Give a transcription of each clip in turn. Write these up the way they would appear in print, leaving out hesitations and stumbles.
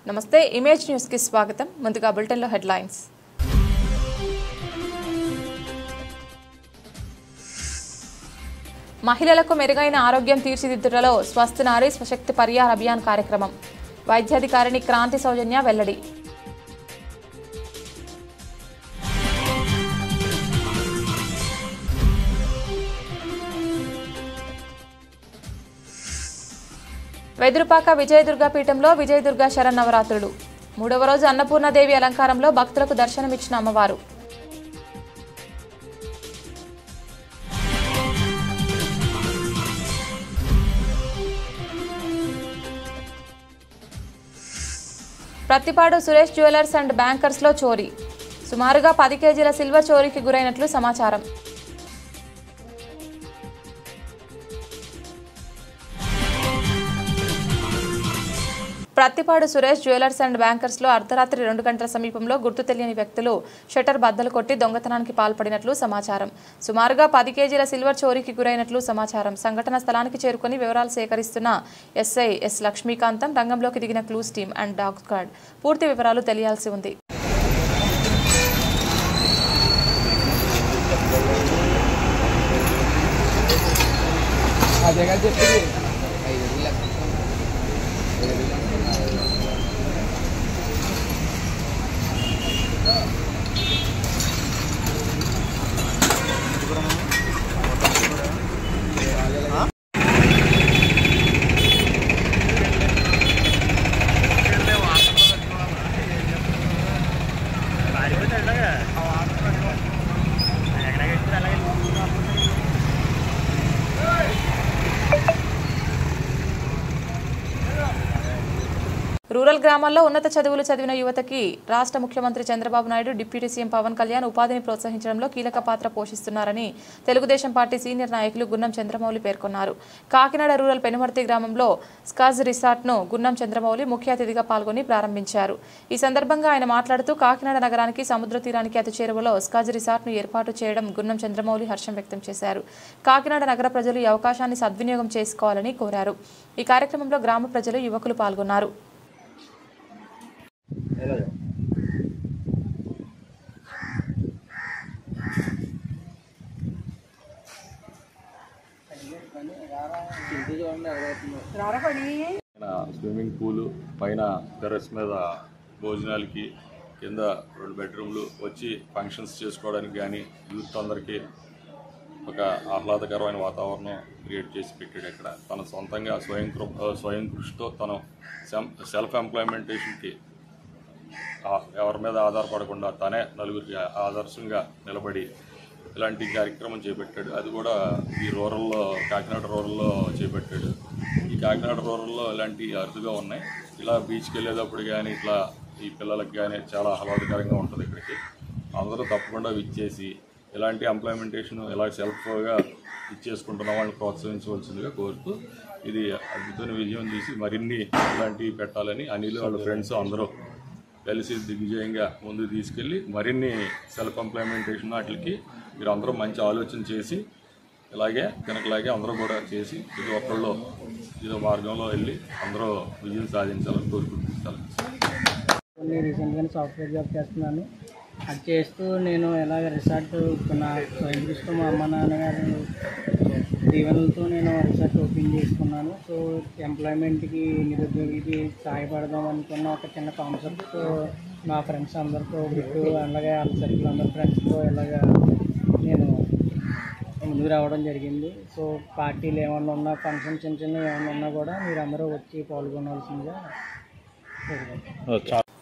నమస్తే image news కి స్వాగతం. ముందుగా బులెటిన్ లో హెడ్లైన్స్. మహిళలకు మెరుగైన ఆరోగ్యం తీర్చిదిద్దుటలో స్వస్థ నారీ స్వశక్తి పరిహార అభియాన్ కార్యక్రమం. వైద్యాధికారిని క్రాంతి సౌజన్య వెల్లడి. వెదురుపాక విజయదుర్గ పీఠంలో విజయదుర్గ శరన్నవరాత్రులు. 3వ రోజు అన్నపూర్ణదేవి అలంకారంలో భక్తులకు దర్శనమిచ్చిన అమ్మవారు. Prathipadu Suresh jewellers and bankers లో చోరీ. సుమారుగా 10 కేజీల సిల్వర్ చోరీకి గురైనట్లు సమాచారం. Prathipadu Suresh jewellers and bankers లో అర్ధరాత్రి 2 గంటల సమీపంలో గుర్తు తెలియని వ్యక్తులు షట్టర్ బద్దలు కొట్టి దొంగతనానికి పాల్పడినట్లు సమాచారం. సుమారుగా 10 కేజీల సిల్వర్ చోరీకి గురైనట్లు సమాచారం. సంఘటన స్థలానికి చేరుకుని వివరాలు సేకరిస్తున్న ఎస్ఐ ఎస్ లక్ష్మీకాంతం రంగంలోకి దిగిన clues team and dog squad పూర్తి వివరాలు తెలియాల్సి ఉంది. రూరల్ గ్రామాల్లో ఉన్నత చదువులు చదివిన యువతకి రాష్ట్ర ముఖ్యమంత్రి చంద్రబాబు నాయుడు, డిప్యూటీ సీఎం పవన్ కళ్యాణ్ ఉపాధిని ప్రోత్సహించడంలో కీలక పాత్ర పోషిస్తున్నారని తెలుగుదేశం పార్టీ సీనియర్ నాయకులు గున్నం చంద్రమౌళి పేర్కొన్నారు. కాకినాడ రూరల్ పెనుమర్తి గ్రామంలో స్కాజ్ రిసార్ట్ను గున్నం చంద్రమౌళి ముఖ్య అతిథిగా పాల్గొని ప్రారంభించారు. ఈ సందర్భంగా ఆయన మాట్లాడుతూ కాకినాడ నగరానికి సముద్ర తీరానికి అతి చేరువలో స్కాజ్ రిసార్ట్ను ఏర్పాటు చేయడం గున్నం చంద్రమౌళి హర్షం వ్యక్తం చేశారు. కాకినాడ నగర ప్రజలు ఈ అవకాశాన్ని సద్వినియోగం చేసుకోవాలని కోరారు. ఈ కార్యక్రమంలో గ్రామ ప్రజలు, యువకులు పాల్గొన్నారు. స్విమ్మింగ్ పూల్ పైన టెర్రస్ మీద భోజనాలకి, కింద 2 బెడ్రూమ్లు వచ్చి ఫంక్షన్స్ చేసుకోవడానికి కానీ యూత్ అందరికీ ఒక ఆహ్లాదకరమైన వాతావరణం క్రియేట్ చేసి పెట్టాడు. ఇక్కడ తన సొంతంగా స్వయం కృషితో తను సెల్ఫ్ ఎంప్లాయ్మెంటేషన్కి ఎవరి మీద ఆధారపడకుండా తనే నలుగురికి ఆదర్శంగా నిలబడి ఇలాంటి కార్యక్రమం చేపట్టాడు. అది కూడా ఈ రూరల్లో, కాకినాడ రూరల్లో చేపట్టాడు. ఈ కాకినాడ రూరల్లో ఇలాంటి అరుదుగా ఉన్నాయి. ఇలా బీచ్కి వెళ్ళేటప్పుడు కానీ ఇట్లా ఈ పిల్లలకి కానీ చాలా ఆహ్లాదకరంగా ఉంటుంది. ఇక్కడికి అందరూ తప్పకుండా విచ్చేసి ఇలాంటి ఎంప్లాయ్మెంటేషన్ ఇలా సెల్ఫ్గా ఇచ్చేసుకుంటున్న వాళ్ళని ప్రోత్సహించవలసిందిగా కోరుతూ ఇది అద్భుతమైన విజయం తీసి మరిన్ని ఇలాంటివి పెట్టాలని అనిల్ వాళ్ళ ఫ్రెండ్స్ అందరూ కలిసి దిగ్విజయంగా ముందుకు తీసుకెళ్ళి మరిన్ని సెల్ఫ్ ఎంప్లాయ్మెంటేషన్ వాటికి మీరు అందరూ మంచి ఆలోచన చేసి ఇలాగే వెనకలాగే అందరూ కూడా చేసి ఇది ఒక్కళ్ళు ఇదో మార్గంలో వెళ్ళి అందరూ విజయం సాధించాలని కోరుకుంటున్నాను. రీసెంట్గానే సాఫ్ట్వేర్ జాబ్ చేస్తున్నాను. అది చేస్తూ నేను ఎలాగ రిసార్ట్ నా స్వయం కృషితో మా అమ్మ నాన్నగారు దీవెనలతో నేను రిసార్ట్ ఓపెన్ చేసుకున్నాను. సో ఎంప్లాయ్మెంట్కి, నిరుద్యోగికి సహాయపడదాం అనుకున్న ఒక చిన్న కాన్సెప్ట్ మా ఫ్రెండ్స్ అందరితో బిట్టు అలాగే వాళ్ళ సర్కిల్ అందరి ఫ్రెండ్స్తో ఇలాగా నేను ముందుకు రావడం జరిగింది. సో పార్టీలు ఏమన్నా ఉన్నా, ఫంక్షన్ చిన్న చిన్న ఏమన్నా ఉన్నా కూడా మీరు అందరూ వచ్చి పాల్గొనాల్సిందిగా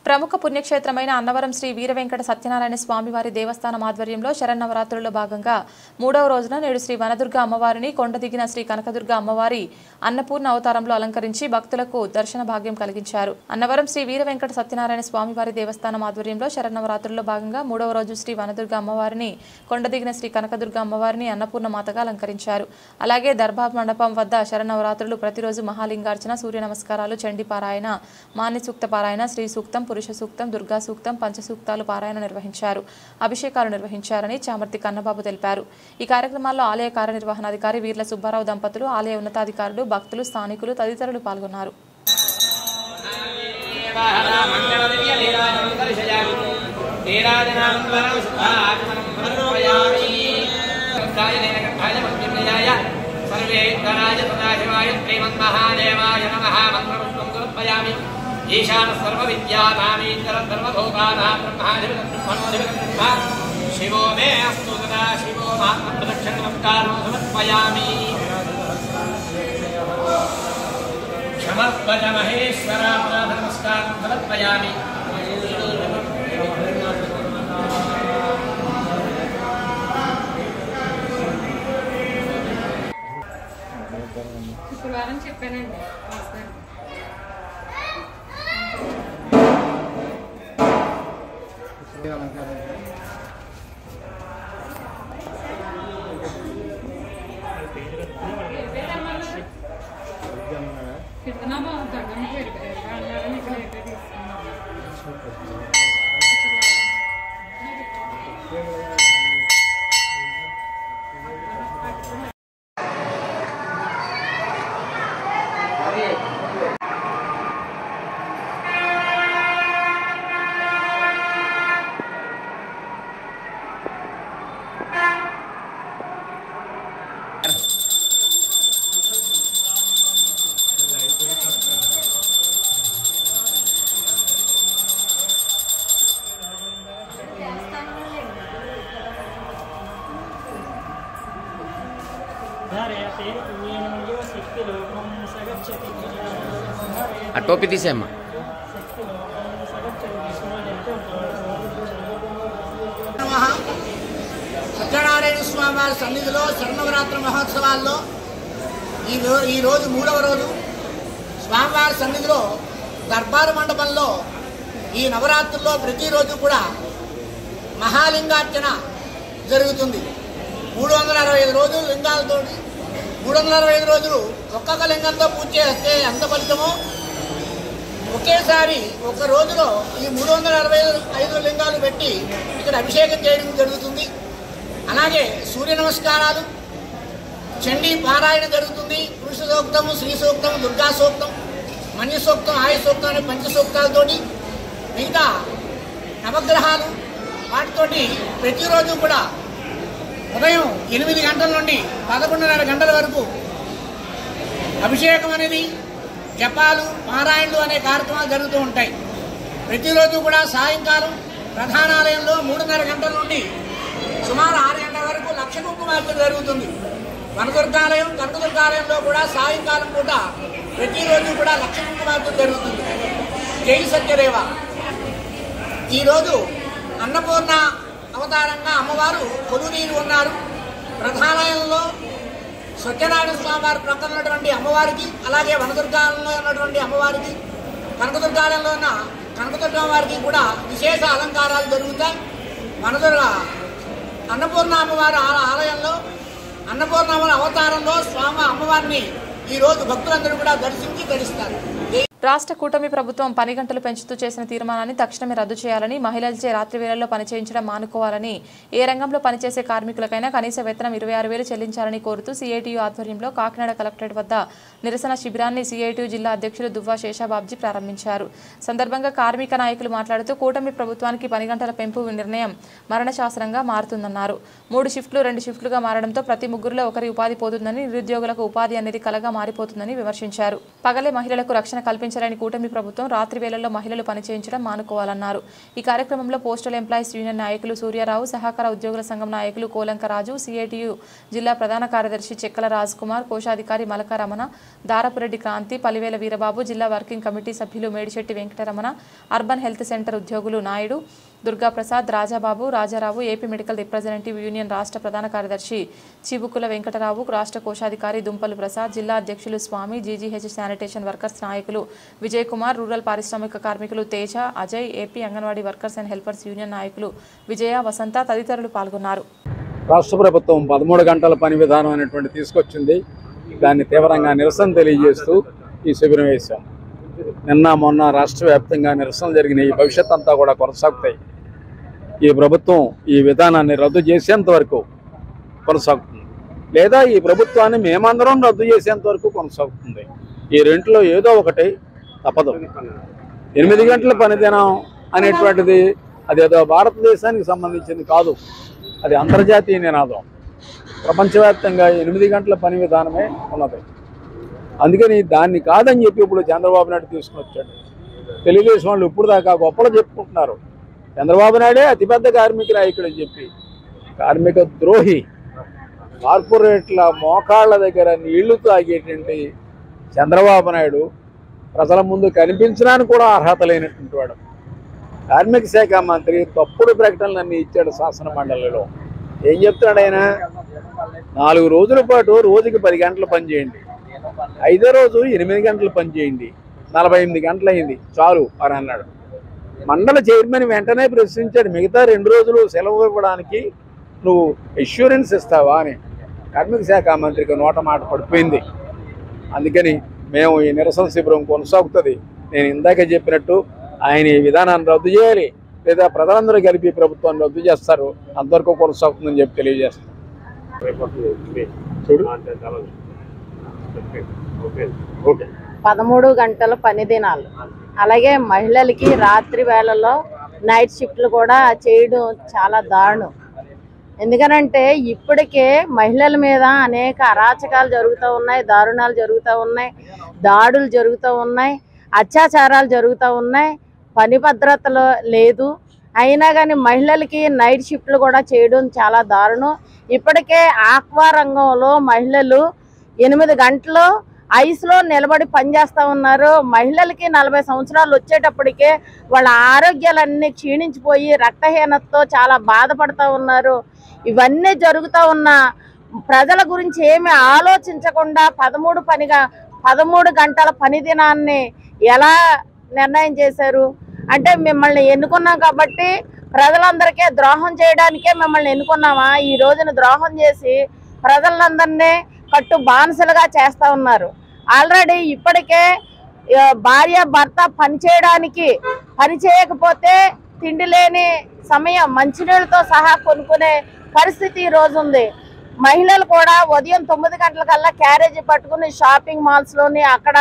ప్రముఖ పుణ్యక్షేత్రమైన అన్నవరం శ్రీ వీర వెంకట సత్యనారాయణ స్వామివారి దేవస్థానం ఆధ్వర్యంలో శరన్నవరాత్రుల్లో భాగంగా 3వ రోజున నేడు శ్రీ వనదుర్గ అమ్మవారిని కొండదిగిన శ్రీ కనకదుర్గ అమ్మవారి అన్నపూర్ణ అవతారంలో అలంకరించి భక్తులకు దర్శన భాగ్యం కలిగించారు. అన్నవరం శ్రీ వీర వెంకట సత్యనారాయణ స్వామివారి దేవస్థానం ఆధ్వర్యంలో శరన్నవరాత్రుల్లో భాగంగా 3వ రోజు శ్రీ వనదుర్గ అమ్మవారిని, కొండదిగిన శ్రీ కనకదుర్గ అమ్మవారిని అన్నపూర్ణ మాతగా అలంకరించారు. అలాగే దర్భా మండపం వద్ద శరన్నవరాత్రులు ప్రతిరోజు మహాలింగార్చన, సూర్య నమస్కారాలు, చండీ పారాయణ, మాన్య సూక్త పారాయణ, శ్రీ సూక్తం, పురుష సూక్తం, దుర్గా సూక్తం, పంచసూక్తాలు పారాయణ నిర్వహించారు. అభిషేకాలు నిర్వహించారని చామర్తి కన్నబాబు తెలిపారు. ఈ కార్యక్రమాల్లో ఆలయ కార్యనిర్వహణాధికారి వీర్ల సుబ్బారావు దంపతులు, ఆలయ ఉన్నతాధికారులు, భక్తులు, స్థానికులు తదితరులు పాల్గొన్నారు. ईशान सर्वविद्यानामीश्वर सर्वभूतानां ब्रह्माधिपतिर्ब्रह्मणोऽधिपतिर्ब्रह्मा शिवो मे अस्तु तदा शिवो मात्मप्रदक्षिण नमस्कारं समर्पयामि क्षमस्व च महेश्वर नमस्कारं समर्पयामि శుక్రవారం చెప్పానండి ఆ టోపీ తీసేమ్మా. సత్యనారాయణ స్వామి వారి సన్నిధిలో శరణవరాత్రి మహోత్సవాల్లో ఈరోజు 3వ రోజు స్వామివారి సన్నిధిలో దర్బారు మండపంలో ఈ నవరాత్రుల్లో ప్రతిరోజు కూడా మహాలింగార్చన జరుగుతుంది. 365 రోజులు లింగాలతో 365 రోజులు ఒక్కొక్క లింగంతో పూజ చేస్తే ఎంత ఫలితమో ఒకేసారి ఒక రోజులో ఈ 365 లింగాలు పెట్టి ఇక్కడ అభిషేకం చేయడం జరుగుతుంది. అలాగే సూర్య నమస్కారాలు, చండీ పారాయణ జరుగుతుంది. పురుష సూక్తము, శ్రీ సూక్తము, దుర్గా సూక్తం, మన్య సూక్తం, ఆయ సూక్తం అనే పంచసూక్తాలతోటి మిగతా నవగ్రహాలు వాటితోటి ప్రతిరోజు కూడా ఉదయం 8 గంటల నుండి 11:30 గంటల వరకు అభిషేకం అనేది, జపాలు, పారాయణలు అనే కార్యక్రమాలు జరుగుతూ ఉంటాయి. ప్రతిరోజు కూడా సాయంకాలం ప్రధానాలయంలో 3:30 గంటల నుండి సుమారు 6 గంటల వరకు లక్ష కుంకుమార్చన జరుగుతుంది. వనదుర్గాలయం, కనకదుర్గాలయంలో కూడా సాయంకాలం పూట ప్రతిరోజు కూడా లక్ష కుంకుమార్చన జరుగుతుంది. జై సత్యదేవ. ఈరోజు అన్నపూర్ణ అవతారంగా అమ్మవారు కొలువునీరు ఉన్నారు. ప్రధానాలయంలో సత్యనారాయణ స్వామి వారి ప్రక్కన ఉన్నటువంటి అమ్మవారికి, అలాగే వనదుర్గాలయంలో ఉన్నటువంటి అమ్మవారికి, కనకదుర్గాలయంలో ఉన్న కనకదుర్గ వారికి కూడా విశేష అలంకారాలు జరుగుతాయి. వనదుర్గ అన్నపూర్ణ అమ్మవారి ఆలయంలో అన్నపూర్ణ అవతారంలో స్వామి అమ్మవారిని ఈరోజు భక్తులందరూ కూడా దర్శించి ధరిస్తారు. రాష్ట్ర కూటమి ప్రభుత్వం పని గంటలు పెంచుతూ చేసిన తీర్మానాన్ని తక్షణమే రద్దు చేయాలని, మహిళలచే రాత్రి వేళల్లో పనిచేయించడం మానుకోవాలని, ఏ రంగంలో పనిచేసే కార్మికులకైనా కనీస వేతనం 26,000 చెల్లించాలని కోరుతూ సిఐటియు ఆధ్వర్యంలో కాకినాడ కలెక్టరేట్ వద్ద నిరసన శిబిరాన్ని సిఐటియు జిల్లా అధ్యక్షులు దువ్వా శేషాబాబ్జీ ప్రారంభించారు. సందర్భంగా కార్మిక నాయకులు మాట్లాడుతూ కూటమి ప్రభుత్వానికి పని గంటల పెంపు నిర్ణయం మరణశాసనంగా మారుతుందన్నారు. 3 షిఫ్ట్లు 2 షిఫ్ట్లుగా మారడంతో ప్రతి ముగ్గురులో ఒకరి ఉపాధి పోతుందని, నిరుద్యోగులకు ఉపాధి అనేది కలగా మారిపోతుందని విమర్శించారు. పగలే మహిళలకు రక్షణ కల్పించాలని కూటమి ప్రభుత్వం రాత్రి వేళల్లో మహిళలు పనిచేయించడం మానుకోవాలన్నారు. ఈ కార్యక్రమంలో పోస్టల్ ఎంప్లాయీస్ యూనియన్ నాయకులు సూర్యారావు, సహకార ఉద్యోగుల సంఘం నాయకులు కోలంకరాజు, సిఐటియు జిల్లా ప్రధాన కార్యదర్శి చెక్కల రాజ్ కుమార్, కోశాధికారి మలక రమణ, దారపురెడ్డి క్రాంతి, పలివేల వీరబాబు, జిల్లా వర్కింగ్ కమిటీ సభ్యులు Medisetti Venkataramana, urban health center ఉద్యోగులు Naidu, Durgaprasad, Rajababu, Rajarao, AP medical representative union రాష్ట్ర ప్రధాన కార్యదర్శి చిబుకుల వెంకటరావు, రాష్ట్ర కోశాధికారి దుంపలు ప్రసాద్, జిల్లా అధ్యక్షులు స్వామి, జీజీహెచ్ శానిటేషన్ వర్కర్స్ నాయకులు విజయ్ కుమార్, రూరల్ పారిశ్రామిక కార్మికులు Teja, Ajay, AP anganwadi workers and helpers union నాయకులు విజయ, వసంత తదితరులు పాల్గొన్నారు. రాష్ట్ర ప్రభుత్వం 13 గంటల పని విధానం అనేటువంటి తీసుకొచ్చింది. దాన్ని తీవ్రంగా నిరసన తెలియజేస్తూ ఈ శిబిరం వేశాం. నిన్న మొన్న రాష్ట్ర వ్యాప్తంగా నిరసనలు జరిగినాయి. ఈ భవిష్యత్ అంతా కూడా కొనసాగుతాయి. ఈ ప్రభుత్వం ఈ విధానాన్ని రద్దు చేసేంత వరకు కొనసాగుతుంది, లేదా ఈ ప్రభుత్వాన్ని మేమందరం రద్దు చేసేంత వరకు కొనసాగుతుంది. ఈ రెంట్లో ఏదో ఒకటి తప్పదు. 8 గంటల పనిదినం అనేటువంటిది అదేదో భారతదేశానికి సంబంధించింది కాదు, అది అంతర్జాతీయ నినాదం. ప్రపంచవ్యాప్తంగా 8 గంటల పని విధానమే ఉన్నది. అందుకని దాన్ని కాదని చెప్పి ఇప్పుడు చంద్రబాబు నాయుడు తీసుకుని వచ్చాడు. తెలుగుదేశం వాళ్ళు ఇప్పుడు దాకా గొప్పలు చెప్పుకుంటున్నారు, చంద్రబాబు నాయుడే అతిపెద్ద కార్మిక నాయకుడు అని చెప్పి. కార్మిక ద్రోహి, కార్పొరేట్ల మోకాళ్ళ దగ్గర నీళ్లు తాగేటువంటి చంద్రబాబు నాయుడు ప్రజల ముందు కనిపించడానికి కూడా అర్హత లేనటువంటి వాడు. కార్మిక శాఖ మంత్రి తప్పుడు ప్రకటనలన్నీ ఇచ్చాడు శాసన మండలిలో. ఏం చెప్తాడు ఆయన? 4 రోజుల పాటు రోజుకి 10 గంటలు పనిచేయండి, 5వ రోజు 8 గంటలు పనిచేయండి, 48 గంటలు అయింది చాలు అని అన్నాడు. మండల చైర్మన్ వెంటనే ప్రశ్నించాడు, మిగతా 2 రోజులు సెలవు ఇవ్వడానికి నువ్వు ఇన్సూరెన్స్ ఇస్తావా అని. కార్మిక శాఖ మంత్రికి నోట మాట పడిపోయింది. అందుకని మేము ఈ నిరసన శిబిరం కొనసాగుతుంది. నేను ఇందాక చెప్పినట్టు ఆయన ఈ విధానాన్ని రద్దు చేయాలి, లేదా ప్రజలందరూ కలిపి ప్రభుత్వాన్ని రద్దు చేస్తారు, అంతవరకు కొనసాగుతుందని చెప్పి తెలియజేస్తాను. 13 గంటల పని దినాలు, అలాగే మహిళలకి రాత్రి వేళల్లో నైట్ షిఫ్ట్లు కూడా చేయడం చాలా దారుణం. ఎందుకనంటే ఇప్పటికే మహిళల మీద అనేక అరాచకాలు జరుగుతూ ఉన్నాయి, దారుణాలు జరుగుతూ ఉన్నాయి, దాడులు జరుగుతూ ఉన్నాయి, అత్యాచారాలు జరుగుతూ ఉన్నాయి, పని భద్రతలో లేదు. అయినా కానీ మహిళలకి నైట్ షిఫ్ట్లు కూడా చేయడం చాలా దారుణం. ఇప్పటికే ఆక్వా రంగంలో మహిళలు 8 గంటలు ఐస్లో నిలబడి పనిచేస్తూ ఉన్నారు. మహిళలకి 40 సంవత్సరాలు వచ్చేటప్పటికే వాళ్ళ ఆరోగ్యాలన్నీ క్షీణించిపోయి రక్తహీనతతో చాలా బాధపడుతూ ఉన్నారు. ఇవన్నీ జరుగుతూ ఉన్న ప్రజల గురించి ఏమి ఆలోచించకుండా 13 గంటల పని దినాన్ని ఎలా నిర్ణయం చేశారు అంటే, మిమ్మల్ని ఎన్నుకున్నాం కాబట్టి ప్రజలందరికీ ద్రోహం చేయడానికే మిమ్మల్ని ఎన్నుకున్నామా? ఈ రోజున ద్రోహం చేసి ప్రజలందరినీ కట్టు బానిసలుగా చేస్తూ ఉన్నారు. ఆల్రెడీ ఇప్పటికే భార్య భర్త పని చేయకపోతే తిండి లేని సమయం మంచినీళ్ళతో సహా కొనుక్కునే పరిస్థితి ఈ రోజు ఉంది. మహిళలు కూడా ఉదయం 9 గంటలకల్లా క్యారేజీ పట్టుకుని షాపింగ్ మాల్స్లోని అక్కడ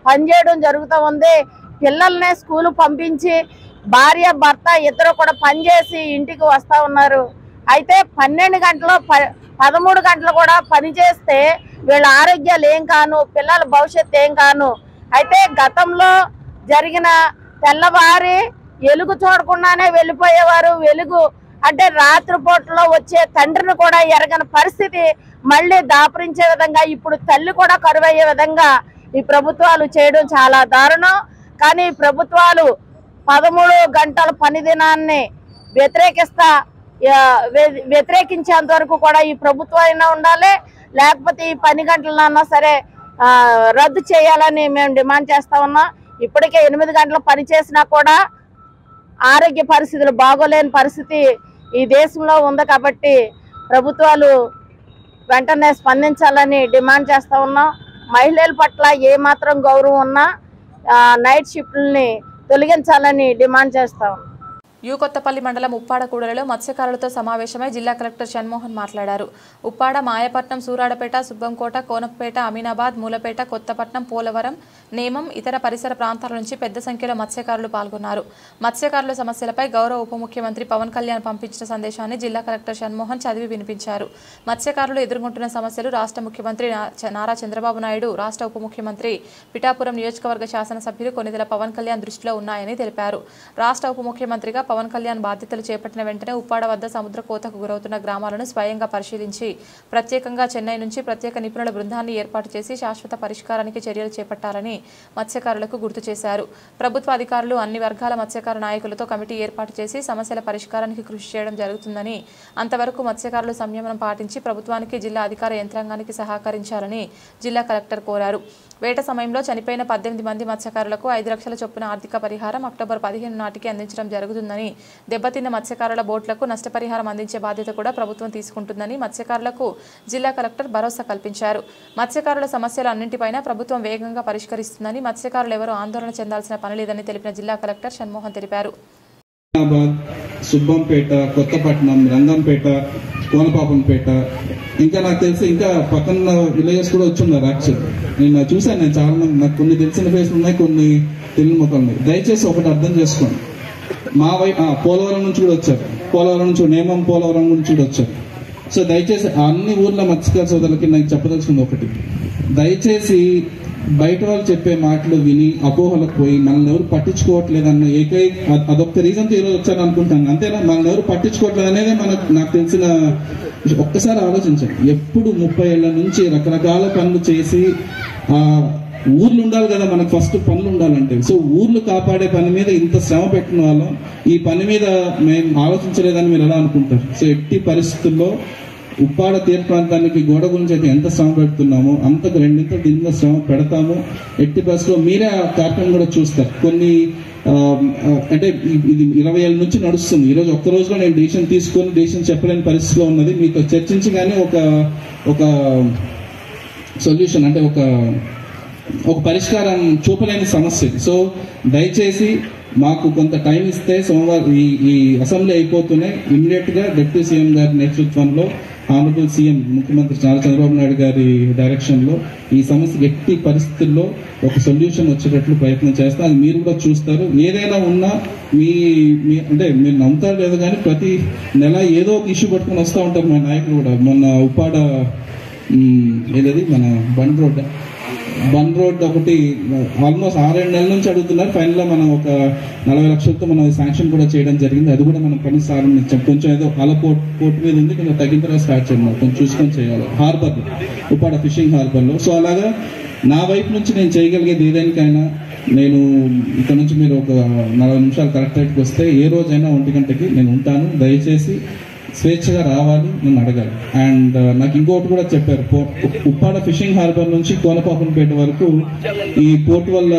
పనిచేయడం జరుగుతూ ఉంది. పిల్లల్ని స్కూలు పంపించి భార్య భర్త ఇద్దరు కూడా పనిచేసి ఇంటికి వస్తూ ఉన్నారు. అయితే 12 గంటలు 13 గంటలు కూడా పనిచేస్తే వీళ్ళ ఆరోగ్యాలు ఏం కాను, పిల్లల భవిష్యత్తు ఏం కాను. అయితే గతంలో జరిగిన తెల్లవారి వెలుగు చూడకుండానే వెళ్ళిపోయేవారు. వెలుగు అంటే రాత్రిపూటలో వచ్చే తండ్రిని కూడా ఎరగని పరిస్థితి మళ్ళీ దాపురించే విధంగా ఇప్పుడు తల్లి కూడా కరువయ్యే విధంగా ఈ ప్రభుత్వాలు చేయడం చాలా దారుణం. కానీ ప్రభుత్వాలు 13 గంటల పని దినాన్ని వ్యతిరేకించేంత వరకు కూడా ఈ ప్రభుత్వం అయినా ఉండాలి, లేకపోతే ఈ 10 గంటలన్నా సరే రద్దు చేయాలని మేము డిమాండ్ చేస్తా ఉన్నాం. ఇప్పటికే 8 గంటలు పని చేసినా కూడా ఆరోగ్య పరిస్థితులు బాగోలేని పరిస్థితి ఈ దేశంలో ఉంది. కాబట్టి ప్రభుత్వాలు వెంటనే స్పందించాలని డిమాండ్ చేస్తా ఉన్నాం. మహిళల పట్ల ఏమాత్రం గౌరవం ఉన్నా నైట్ షిఫ్ట్లని తొలగించాలని డిమాండ్ చేస్తాం. కొత్తపల్లి మండలం ఉప్పాడ కూడలిలో మత్స్యకారులతో సమావేశమై జిల్లా కలెక్టర్ షణ్మోహన్ మాట్లాడారు. ఉప్పాడ, మాయపట్నం, సూరాడపేట, సుబ్బంకోట, కోనపేట, అమీనాబాద్, మూలపేట, కొత్తపట్నం, పోలవరం, నేమం, ఇతర పరిసర ప్రాంతాల నుంచి పెద్ద సంఖ్యలో మత్స్యకారులు పాల్గొన్నారు. మత్స్యకారుల సమస్యలపై గౌరవ ఉప ముఖ్యమంత్రి పవన్ కళ్యాణ్ పంపించిన సందేశాన్ని జిల్లా కలెక్టర్ షణ్మోహన్ చదివి వినిపించారు. మత్స్యకారులు ఎదుర్కొంటున్న సమస్యలు రాష్ట్ర ముఖ్యమంత్రి నారా చంద్రబాబు నాయుడు, రాష్ట్ర ఉప ముఖ్యమంత్రి, పిఠాపురం నియోజకవర్గ శాసనసభ్యులు కొనిదెల పవన్ కళ్యాణ్ దృష్టిలో ఉన్నాయని తెలిపారు. రాష్ట్ర ఉప ముఖ్యమంత్రిగా పవన్ కళ్యాణ్ బాధ్యతలు చేపట్టిన వెంటనే ఉప్పాడ వద్ద సముద్ర కోతకు గురవుతున్న గ్రామాలను స్వయంగా పరిశీలించి ప్రత్యేకంగా చెన్నై నుంచి ప్రత్యేక నిపుణుల బృందాన్ని ఏర్పాటు చేసి శాశ్వత పరిష్కారానికి చర్యలు చేపట్టాలని మత్స్యకారులకు గుర్తు చేశారు. ప్రభుత్వ అధికారులు అన్ని వర్గాల మత్స్యకారు నాయకులతో కమిటీ ఏర్పాటు చేసి సమస్యల పరిష్కారానికి కృషి చేయడం జరుగుతుందని, అంతవరకు మత్స్యకారులు సంయమనం పాటించి ప్రభుత్వానికి, జిల్లా అధికార యంత్రాంగానికి సహకరించాలని జిల్లా కలెక్టర్ కోరారు. వేట సమయంలో చనిపోయిన 18 మంది మత్స్యకారులకు 5 లక్షల చొప్పున ఆర్థిక పరిహారం అక్టోబర్ 15 నాటికి అందించడం జరుగుతుందని, దెబ్బతిన్న మత్స్యకారుల బోట్లకు నష్టపరిహారం అందించే బాధ్యత కూడా ప్రభుత్వం తీసుకుంటుందని మత్స్యకారులకు జిల్లా కలెక్టర్ భరోసా కల్పించారు. మత్స్యకారుల సమస్యలు అన్నింటిపైన ప్రభుత్వం వేగంగా పరిష్కరిస్తుందని, మత్స్యకారులు ఎవరూ ఆందోళన చెందాల్సిన పని లేదని తెలిపిన జిల్లా కలెక్టర్ షణ్మోహన్ తెలిపారు. సుబ్బంపేట, కొత్తపట్నం, రంగంపేట, కోనపాపంపేట, ఇంకా నాకు తెలిసి ఇంకా పక్కన విలేజెస్ కూడా వచ్చి ఉన్నారు. యాక్చువల్ నేను చూశాను, నేను చాలా మంది నాకు కొన్ని తెలిసిన ఫేస్లు ఉన్నాయి, కొన్ని తెలియని ముఖాలు ఉన్నాయి. దయచేసి ఒకటి అర్థం చేసుకోండి, మా వైపు పోలవరం నుంచి కూడా వచ్చారు, పోలవరం నుంచి నేమం పోలవరం నుంచి కూడా వచ్చారు. సో దయచేసి అన్ని ఊర్ల మత్స్యకార సోదరులకి నాకు చెప్పదలుచుకుంది ఒకటి, దయచేసి బయట వాళ్ళు చెప్పే మాటలు విని అపోహలకు పోయి మనల్ని ఎవరు పట్టించుకోవట్లేదన్న అదొక రీజన్తో ఈరోజు వచ్చాను అనుకుంటాను, అంతేనా? మనల్ని ఎవరు పట్టించుకోవట్లేదు అనేదే నాకు తెలిసిన. ఒక్కసారి ఆలోచించండి, ఎప్పుడు 30 ఏళ్ల నుంచి రకరకాల పనులు చేసి ఊర్లు ఉండాలి కదా, మనకు ఫస్ట్ పనులు ఉండాలంటే. సో ఊర్లు కాపాడే పని మీద ఇంత శ్రమ పెట్టిన వాళ్ళం, ఈ పని మీద మేము ఆలోచించలేదని మీరు ఎలా అనుకుంటారు? సో ఎట్టి పరిస్థితుల్లో ఉప్పాడ తీర ప్రాంతానికి గోడ గురించి అయితే ఎంత శ్రమ పెడుతున్నామో అంతకు రెండింతలు దీనిలో శ్రమ పెడతాము. ఎట్టి పరిస్థితుల్లో మీరే ఆ కార్యక్రమం కూడా చూస్తారు. కొన్ని అంటే ఇది 20 ఏళ్ళ నుంచి నడుస్తుంది. ఈరోజు ఒక్క రోజులో నేను డెసిషన్ తీసుకొని డెసిషన్ చెప్పలేని పరిస్థితిలో ఉన్నది. మీతో చర్చించి కానీ ఒక సొల్యూషన్ అంటే ఒక పరిష్కారం చూపలేని సమస్య. సో దయచేసి మాకు కొంత టైం ఇస్తే సోమవారం ఈ అసెంబ్లీ అయిపోతూనే ఇమ్మీడియట్ గా డిప్యూటీ సీఎం గారి నేతృత్వంలో ఆనరబుల్ సీఎం ముఖ్యమంత్రి నారా చంద్రబాబు నాయుడు గారి డైరెక్షన్ లో ఈ సమస్య ఎట్టి పరిస్థితుల్లో ఒక సొల్యూషన్ వచ్చేటట్లు ప్రయత్నం చేస్తాం. అది మీరు కూడా చూస్తారు. ఏదైనా ఉన్నా మీ అంటే మీరు నమ్ముతారు లేదు కానీ ప్రతి నెల ఏదో ఒక ఇష్యూ పట్టుకుని వస్తూ ఉంటారు మా నాయకులు కూడా. మొన్న ఉప్పాడ ఏదది మన బన్ రోడ్ ఒకటి ఆల్మోస్ట్ 6-7 నెలల నుంచి అడుగుతున్నారు. ఫైనల్ గా మనం ఒక 40 లక్షలతో మనం శాంక్షన్ కూడా చేయడం జరిగింది. అది కూడా మనం పని ప్రారంభించాం. కొంచెం ఏదో అలా పోర్ట్ మీద ఉంది, కొంచెం తగ్గిన తర్వాత స్టార్ట్ చేయాలి, కొంచెం చూసుకొని చేయాలి. హార్బర్ ఉప్పాడ ఫిషింగ్ హార్బర్ లో. సో అలాగా నా వైపు నుంచి నేను చేయగలిగేది ఏదైనా, నేను ఇక్కడ నుంచి మీరు ఒక 40 నిమిషాలు కలెక్టరేట్కి వస్తే ఏ రోజైనా 1 గంటకి నేను ఉంటాను. దయచేసి స్వేచ్ఛగా రావాలి, నన్ను అడగాలి. అండ్ నాకు ఇంకోటి కూడా చెప్పారు, ఉప్పాడ ఫిషింగ్ హార్బర్ నుంచి కోనపాపంపేట వరకు ఈ పోర్ట్ వల్ల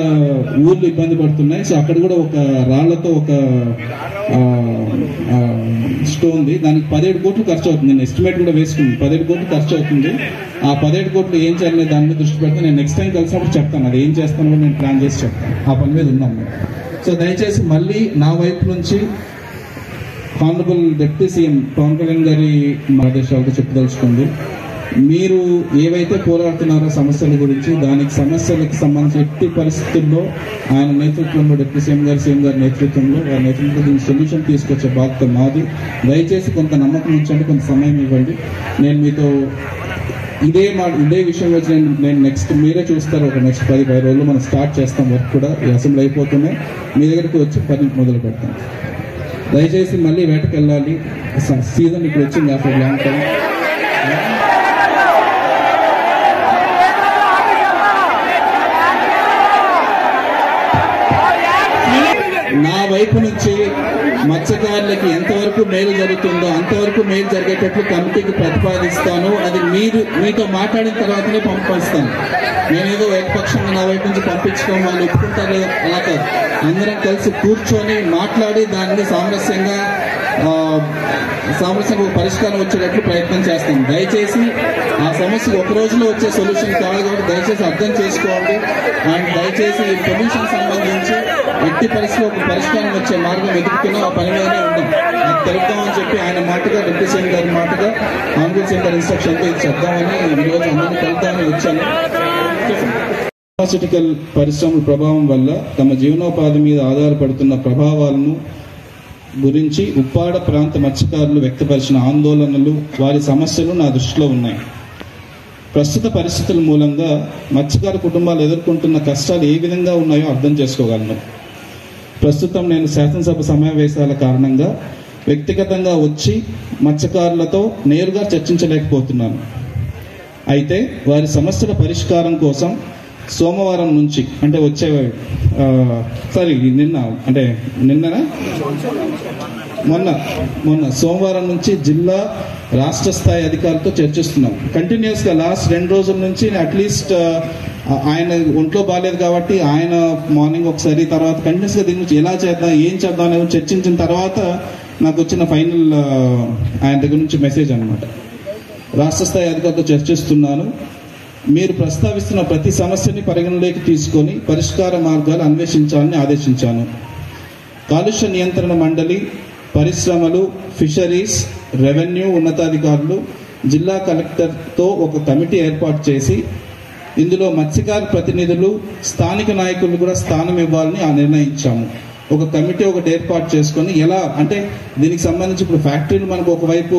ఊర్లు ఇబ్బంది పడుతున్నాయి. సో అక్కడ కూడా ఒక రాళ్లతో ఒక స్టోన్ ఉంది, దానికి 17 కోట్లు ఖర్చు అవుతుంది. నేను ఎస్టిమేట్ కూడా వేసుకుంది 17 కోట్లు ఖర్చు అవుతుంది. ఆ 17 కోట్లు ఏం చేయాలి దాని మీద దృష్టి పెడితే నేను నెక్స్ట్ టైం కలిసినప్పుడు చెప్తాను, అది ఏం చేస్తానో నేను ప్లాన్ చేసి చెప్తాను. ఆ పని మీద ఉన్నాం. సో దయచేసి మళ్ళీ నా వైపు నుంచి honourable deputy CM Pawan Kalyan గారి ఆదేశాలతో చెప్పదలుచుకుంది, మీరు ఏవైతే పోరాడుతున్నారో సమస్యల గురించి, దానికి సమస్యలకు సంబంధించి ఎట్టి పరిస్థితుల్లో ఆయన నేతృత్వంలో డిప్యూటీ సీఎం గారి నేతృత్వంలో వారి నేతృత్వంలో దీనికి సొల్యూషన్ తీసుకొచ్చే బాధ్యత మాది. దయచేసి కొంత నమ్మకం ఉంచండి, కొంత సమయం ఇవ్వండి. నేను మీతో ఇదే విషయం వచ్చి నేను నెక్స్ట్ మీరే చూస్తారు, ఒక నెక్స్ట్ 10-15 రోజులు మనం స్టార్ట్ చేస్తాం. వర్క్ కూడా ఈ అసెంబ్లీ అయిపోతూనే మీ దగ్గరికి వచ్చి పని మొదలు పెడతాం. దయచేసి మళ్ళీ వేటకు వెళ్ళాలి, సీజన్ ఇప్పుడు వచ్చింది ఆఫ్టర్ లాంగ్ టైం. నా వైపు నుంచి మత్స్యకారులకి ఎంతవరకు మేలు జరుగుతుందో అంతవరకు మేలు జరిగేటట్లు కమిటీకి ప్రతిపాదిస్తాను. అది మీతో మాట్లాడిన తర్వాతనే పంపిస్తాను. నేనేదో ఏకపక్షంగా నా వైపు నుంచి పంపించడం వాళ్ళు ఒప్పుకుంటారు అలా కాదు. అందరం కలిసి కూర్చొని మాట్లాడి దాన్ని సామరస్యంగా ఒక పరిష్కారం వచ్చేటట్లు ప్రయత్నం చేస్తాం. దయచేసి ఆ సమస్యకు ఒక రోజులో వచ్చే సొల్యూషన్ కాదు కాబట్టి దయచేసి అర్థం చేసుకోండి. అండ్ దయచేసి ఈ పొల్యూషన్ సంబంధించి ఎట్టి పరిస్థితిలో ఒక పరిష్కారం వచ్చే మార్గం వెతుకుతున్నా ఆ పని మీదనే ఉన్నాం. నాకు తెలుద్దామని చెప్పి ఆయన మాటగా డిప్యూటీ సీఎం గారి మాటగా ఆనరబుల్ సీఎం గారి ఇన్స్ట్రక్షన్తో ఇది చెప్దామని ఈరోజు అందరినీ కలుద్దామని వచ్చాను. ఫార్మాస్యూటికల్ పరిశ్రమల ప్రభావం వల్ల తమ జీవనోపాధి మీద ఆధారపడుతున్న ప్రభావాలను గురించి ఉప్పాడ ప్రాంత మత్స్యకారులు వ్యక్తపరిచిన ఆందోళనలు, వారి సమస్యలు నా దృష్టిలో ఉన్నాయి. ప్రస్తుత పరిస్థితుల మూలంగా మత్స్యకార కుటుంబాలు ఎదుర్కొంటున్న కష్టాలు ఏ విధంగా ఉన్నాయో అర్థం చేసుకోగలను. ప్రస్తుతం నేను శాసనసభ సమావేశాల కారణంగా వ్యక్తిగతంగా వచ్చి మత్స్యకారులతో నేరుగా చర్చించలేకపోతున్నాను. అయితే వారి సమస్యల పరిష్కారం కోసం సోమవారం నుంచి అంటే వచ్చే మొన్న సోమవారం నుంచి జిల్లా రాష్ట్ర స్థాయి అధికారులతో చర్చిస్తున్నాం. కంటిన్యూస్గా లాస్ట్ 2 రోజుల నుంచి అట్లీస్ట్ ఆయన ఒంట్లో బాగాలేదు కాబట్టి ఆయన మార్నింగ్ ఒకసారి, తర్వాత కంటిన్యూస్గా దీని నుంచి ఎలా చేద్దాం ఏం చేద్దాం అనేది చర్చించిన తర్వాత నాకు వచ్చిన ఫైనల్ ఆయన దగ్గర నుంచి మెసేజ్ అన్నమాట. రాష్ట్ర స్థాయి అధికారులతో చర్చిస్తున్నాను. మీరు ప్రస్తావిస్తున్న ప్రతి సమస్యని పరిగణలోకి తీసుకొని పరిష్కార మార్గాలు అన్వేషించాలని ఆదేశించాను. కాలుష్య నియంత్రణ మండలి పరిశ్రమలు, ఫిషరీస్, రెవెన్యూ ఉన్నతాధికారులు, జిల్లా కలెక్టర్తో ఒక కమిటీ ఏర్పాటు చేసి ఇందులో మత్స్యకార ప్రతినిధులు, స్థానిక నాయకులు కూడా స్థానం ఇవ్వాలని నిర్ణయించాము. ఒక కమిటీ ఒకటి ఏర్పాటు చేసుకొని ఎలా అంటే దీనికి సంబంధించి ఇప్పుడు ఫ్యాక్టరీలు మనకు ఒకవైపు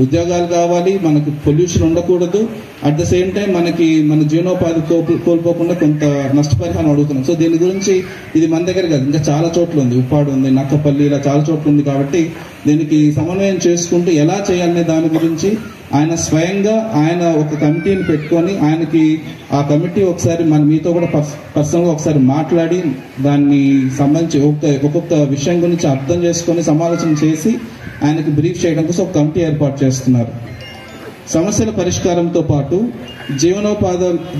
ఉద్యోగాలు కావాలి, మనకు పొల్యూషన్ ఉండకూడదు, అట్ ద సేమ్ టైం మనకి మన జీవనోపాధి కోల్పోకుండా కొంత నష్టపరిహారం అడుగుతున్నాం. సో దీని గురించి ఇది మన దగ్గర కాదు, ఇంకా చాలా చోట్ల ఉంది, ఉప్పాడు ఉంది, నక్కపల్లి, ఇలా చాలా చోట్ల ఉంది. కాబట్టి దీనికి సమన్వయం చేసుకుంటూ ఎలా చేయాలనే దాని గురించి ఆయన స్వయంగా ఆయన ఒక కమిటీని పెట్టుకొని ఆయనకి ఆ కమిటీ ఒకసారి మీతో కూడా పర్సనల్గా ఒకసారి మాట్లాడి దాన్ని సంబంధించి ఒక్కొక్క విషయం గురించి అర్థం చేసుకొని సమాలోచన చేసి ఆయనకి బ్రీఫ్ చేయడం కోసం ఒక కమిటీ ఏర్పాటు చేస్తున్నారు. సమస్యల పరిష్కారంతో పాటు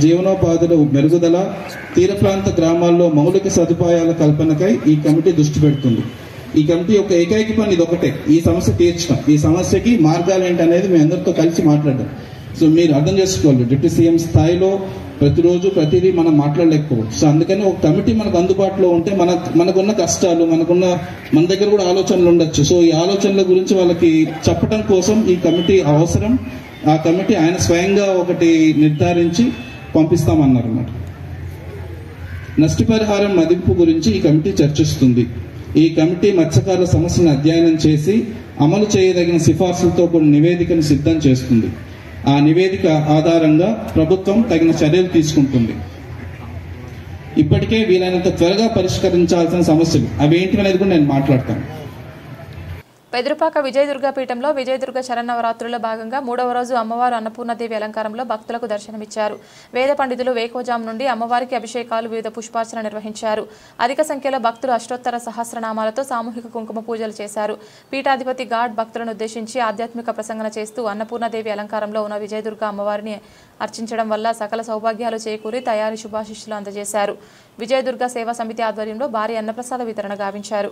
జీవనోపాధుల మెరుగుదల, తీర ప్రాంత గ్రామాల్లో మౌలిక సదుపాయాల కల్పనకై ఈ కమిటీ దృష్టి పెడుతుంది. ఈ కమిటీ యొక్క ఏకైక పని ఇది ఒకటే, ఈ సమస్య తీర్చడం. ఈ సమస్యకి మార్గాలు ఏంటనేది మీ అందరితో కలిసి మాట్లాడడం. సో మీరు అర్థం చేసుకోవాలి, డిప్యూటీ సీఎం స్థాయిలో ప్రతిరోజు ప్రతిదీ మనం మాట్లాడలేకపోవచ్చు. సో అందుకని ఒక కమిటీ మనకు అందుబాటులో ఉంటే మనకున్న కష్టాలు, మన దగ్గర కూడా ఆలోచనలు ఉండొచ్చు. సో ఈ ఆలోచనల గురించి వాళ్ళకి చెప్పడం కోసం ఈ కమిటీ అవసరం. ఆ కమిటీ ఆయన స్వయంగా ఒకటి నిర్ధారించి పంపిస్తామన్నారు అన్నమాట. నష్టపరిహారం మదింపు గురించి ఈ కమిటీ చర్చిస్తుంది. ఈ కమిటీ మత్స్యకారుల సమస్యలను అధ్యయనం చేసి అమలు చేయదగిన సిఫార్సులతో కూడిన నివేదికను సిద్ధం చేస్తుంది. ఆ నివేదిక ఆధారంగా ప్రభుత్వం తగిన చర్యలు తీసుకుంటుంది. ఇప్పటికే వీలైనంత త్వరగా పరిష్కరించాల్సిన సమస్యలు అవేంటి అనేది కూడా నేను మాట్లాడతాను. పెదరుపాక విజయదుర్గ పీఠంలో విజయదుర్గ శరన్నవరాత్రుల్లో భాగంగా 3వ రోజు అమ్మవారు అన్నపూర్ణదేవి అలంకారంలో భక్తులకు దర్శనమిచ్చారు. వేద పండితులు వేకోజాం నుండి అమ్మవారికి అభిషేకాలు, వివిధ పుష్పార్చన నిర్వహించారు. అధిక సంఖ్యలో భక్తులు అష్టోత్తర సహస్రనామాలతో సామూహిక కుంకుమ పూజలు చేశారు. పీఠాధిపతి గాడ్ భక్తులను ఉద్దేశించి ఆధ్యాత్మిక ప్రసంగన చేస్తూ అన్నపూర్ణదేవి అలంకారంలో ఉన్న విజయదుర్గ అమ్మవారిని అర్చించడం వల్ల సకల సౌభాగ్యాలు చేకూరి తయారీ శుభాశిష్యులు అందజేశారు. విజయదుర్గ సేవా సమితి ఆధ్వర్యంలో భారీ అన్నప్రసాద వితరణ గావించారు.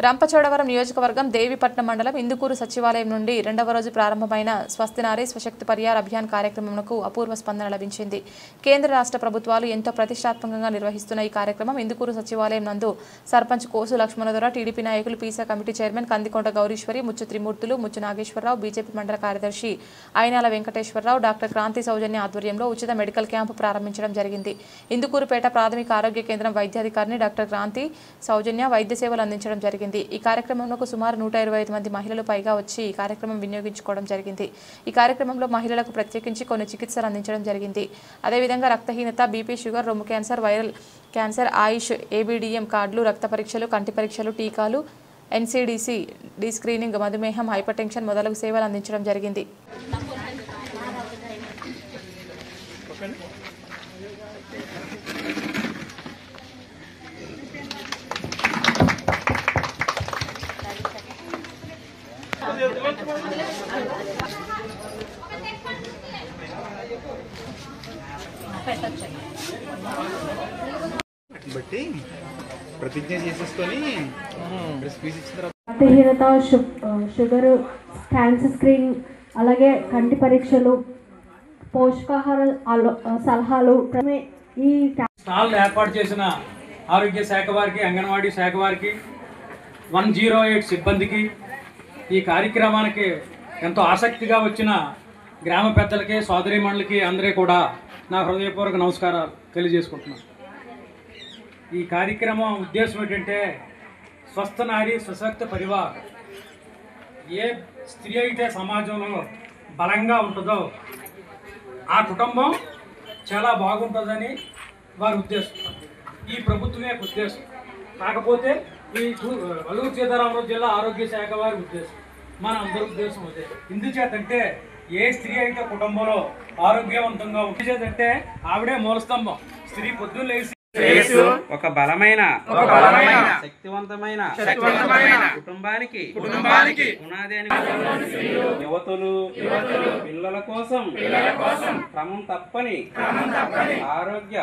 రంపచోడవరం నియోజకవర్గం దేవీపట్నం మండలం ఇందుకూరు సచివాలయం నుండి 2వ రోజు ప్రారంభమైన స్వస్తి నారీ స్వశక్తి పరిహార అభియాన్ కార్యక్రమంకు అపూర్వ స్పందన లభించింది. కేంద్ర రాష్ట్ర ప్రభుత్వాలు ఎంతో ప్రతిష్టాత్మకంగా నిర్వహిస్తున్న ఈ కార్యక్రమం ఇందుకూరు సచివాలయం నందు సర్పంచ్ కోసు లక్ష్మణదొర, టీడీపీ నాయకులు PESA committee chairman Kandikonda Gowreeswari, Muchu Trimurthulu, Muchu Nageswararao, BJP mandal కార్యదర్శి అయినాల వెంకటేశ్వరరావు, డాక్టర్ క్రాంతి సౌజన్య ఆధ్వర్యంలో ఉచిత మెడికల్ క్యాంపు ప్రారంభించడం జరిగింది. ఇందుకూరుపేట ప్రాథమిక ఆరోగ్య కేంద్రం వైద్యాధికారిని డాక్టర్ క్రాంతి సౌజన్య వైద్య సేవలు అందించడం జరిగింది. ఈ కార్యక్రమంలో సుమారు 125 మంది మహిళలు పైగా వచ్చి ఈ కార్యక్రమం వినియోగించుకోవడం జరిగింది. ఈ కార్యక్రమంలో మహిళలకు ప్రత్యేకించి కొన్ని చికిత్సలు అందించడం జరిగింది. అదేవిధంగా రక్తహీనత, బీపీ, షుగర్, రొమ్ము క్యాన్సర్, వైరల్ క్యాన్సర్, ఆయుష్, ఏబిడిఎం కార్డులు, రక్త పరీక్షలు, కంటి పరీక్షలు, టీకాలు, ఎన్సీడీసీ, డీ స్క్రీనింగ్, మధుమేహం, హైపర్ టెన్షన్ మొదలగు సేవలు అందించడం జరిగింది. బట్టి ప్రతిజ్ఞ చేసేసుకొని రక్తహీనత, షుగర్, క్యాన్సర్ స్క్రీనింగ్, అలాగే కంటి పరీక్షలు, పోషకాహార సలహాలు ఈ స్టాల్ ఏర్పాటు చేసిన ఆరోగ్య శాఖ వారికి, అంగన్వాడీ శాఖ వారికి, 108 సిబ్బందికి, ఈ కార్యక్రమానికి ఎంతో ఆసక్తిగా వచ్చిన గ్రామ పెద్దలకి, సోదరీమణులకి అందరికీ కూడా నా హృదయపూర్వక నమస్కారాలు తెలియజేసుకుంటున్నాను. ఈ కార్యక్రమం ఉద్దేశం ఏంటంటే స్వస్థ నారీ సశక్త పరివార్. ఏ స్త్రీ అయితే సమాజంలో బలంగా ఉంటుందో ఆ కుటుంబం చాలా బాగుంటుందని వారి ఉద్దేశం, ఈ ప్రభుత్వమే ఉద్దేశం. కాకపోతే ఈ అల్లూరు సీతారామరాజు జిల్లా ఆరోగ్య శాఖ వారి ఉద్దేశం, మన అందరి ఉద్దేశం అదే. ఎందుచేతంటే ఏ స్త్రీ అయితే కుటుంబంలో ఆరోగ్యవంతంగా ఉండేదంటే ఆవిడే మూలస్తంభం. స్త్రీ పొద్దున్న లేచి ఒక బలమైన శక్తివంతమైన కుటుంబానికి పునాది అని యువతులు పిల్లల కోసం క్రమం తప్పని ఆరోగ్య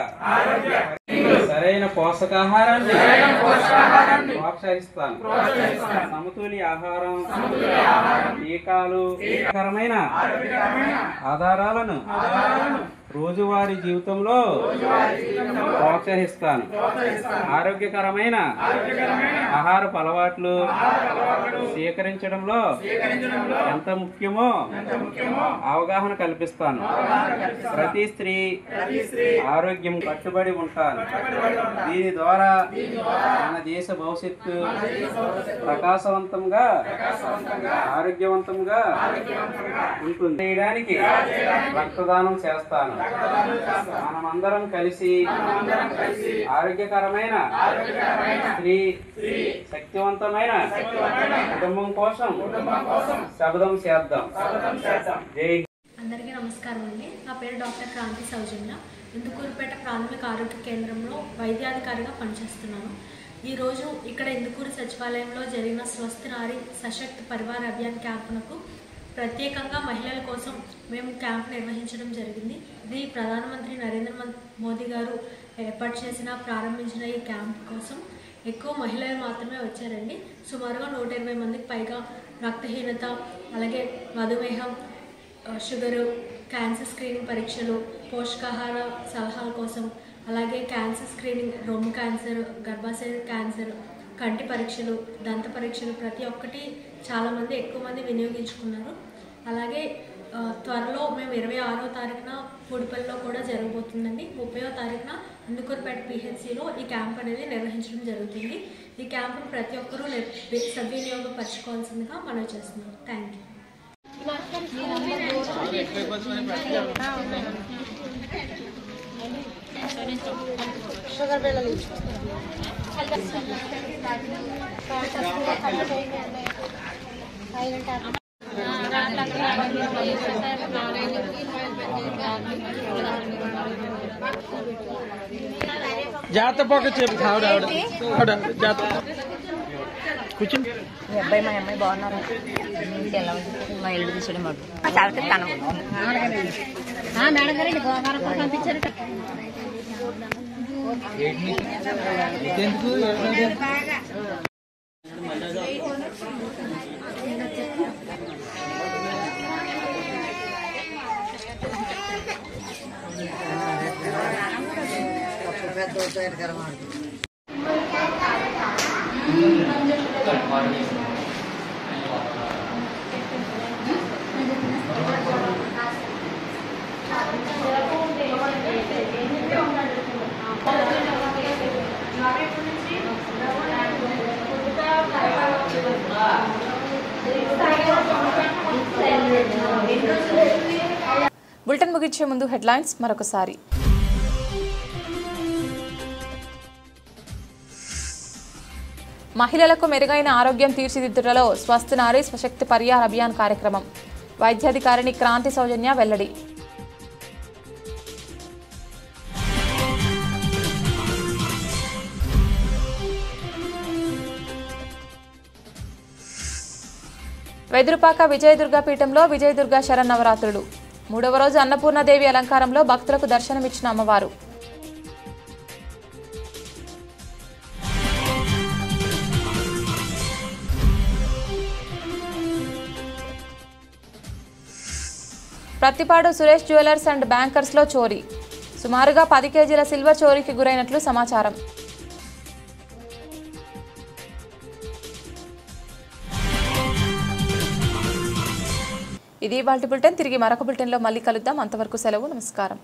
సరైన పోషకాహారాన్ని ప్రోత్సహిస్తాను. సమతుల్య ఆహారం, టీకాలు, ఆరోగ్యకరమైన ఆధారాలను రోజువారీ జీవితంలో ప్రోత్సహిస్తాను. ఆరోగ్యకరమైన ఆహారపు అలవాట్లు స్వీకరించడంలో ఎంత ముఖ్యమో అవగాహన కల్పిస్తాను. ప్రతి స్త్రీ ఆరోగ్యం కట్టుబడి ఉంటాను. దీని ద్వారా మన దేశ భవిష్యత్తు ప్రకాశవంతంగా ఆరోగ్యవంతంగా ఉంటుంది. చేయడానికి రక్తదానం చేస్తాను. మనమందరం కలిసి ఆరోగ్యకరమైన స్త్రీ శక్తివంతమైన కుటుంబం కోసం శబ్దం చేద్దాం. జై. అందరికీ నమస్కారం అండి. నా పేరు డాక్టర్ క్రాంతి సౌజన్య. ఇందుకూరుపేట ప్రాథమిక ఆరోగ్య కేంద్రంలో వైద్యాధికారిగా పనిచేస్తున్నాను. ఈరోజు ఇక్కడ ఇందుకూరు సచివాలయంలో జరిగిన స్వస్థ నారీ సశక్త పరివార్ అభియాన్ క్యాంపునకు ప్రత్యేకంగా మహిళల కోసం మేము క్యాంప్ నిర్వహించడం జరిగింది. ఇది ప్రధానమంత్రి నరేంద్ర మోదీ గారు ఏర్పాటు చేసిన ప్రారంభించిన ఈ క్యాంప్ కోసం ఎక్కువ మహిళలు మాత్రమే వచ్చారండి. సుమారుగా 120 మందికి పైగా రక్తహీనత, అలాగే మధుమేహం, షుగరు, క్యాన్సర్ స్క్రీనింగ్ పరీక్షలు, పోషకాహార సలహాల కోసం, అలాగే క్యాన్సర్ స్క్రీనింగ్, రొమ్ము క్యాన్సర్, గర్భాశయ క్యాన్సర్, కంటి పరీక్షలు, దంత పరీక్షలు ప్రతి ఒక్కటి చాలామంది ఎక్కువ మంది వినియోగించుకున్నారు. అలాగే త్వరలో మేము 26వ తారీఖున పూడిపల్లిలో కూడా జరగబోతుందండి. 30వ తారీఖున ఇందుకూరుపేట PHCలో ఈ క్యాంప్ అనేది నిర్వహించడం జరుగుతుంది. ఈ క్యాంపును ప్రతి ఒక్కరూ సద్వినియోగపరచుకోవాల్సిందిగా మనవి చేస్తున్నాం. Thank you. షుగర్ బిళ్ళలు జాగ్రత్త పక్క చెప్పు. ఆవిడ జాగ్రత్త కూర్చొని. మీ అబ్బాయి మా అమ్మాయి బాగున్నారు. ఎలా ఉంది మా ఇల్లు తీసుకోవడం మాకు చాలా కనం. మేడం గారు గోవారం పంపించారు. బులెటిన్ ముగించే ముందు హెడ్లైన్స్ మరొకసారి. మహిళలకు మెరుగైన ఆరోగ్యం తీర్చిదిద్దుటలో స్వస్థ నారీ స్వశక్తి పరివార్ అభియాన్ కార్యక్రమం. వైద్యాధికారిని క్రాంతి సౌజన్య వెల్లడి. వెదురుపాక విజయదుర్గ పీఠంలో విజయదుర్గ శరన్నవరాత్రులు. 3వ రోజు అన్నపూర్ణదేవి అలంకారంలో భక్తులకు దర్శనమిచ్చిన అమ్మవారు. ప్రతిపాడు సురేష్ జ్యువెలర్స్ అండ్ బ్యాంకర్స్లో చోరీ. సుమారుగా 10 కేజీల సిల్వర్ చోరీకి గురైనట్లు సమాచారం. ఇది ఇవాల్టి బులెటిన్. తిరిగి మరొక బులెటిన్లో మళ్ళీ కలుద్దాం. అంతవరకు సెలవు. నమస్కారం.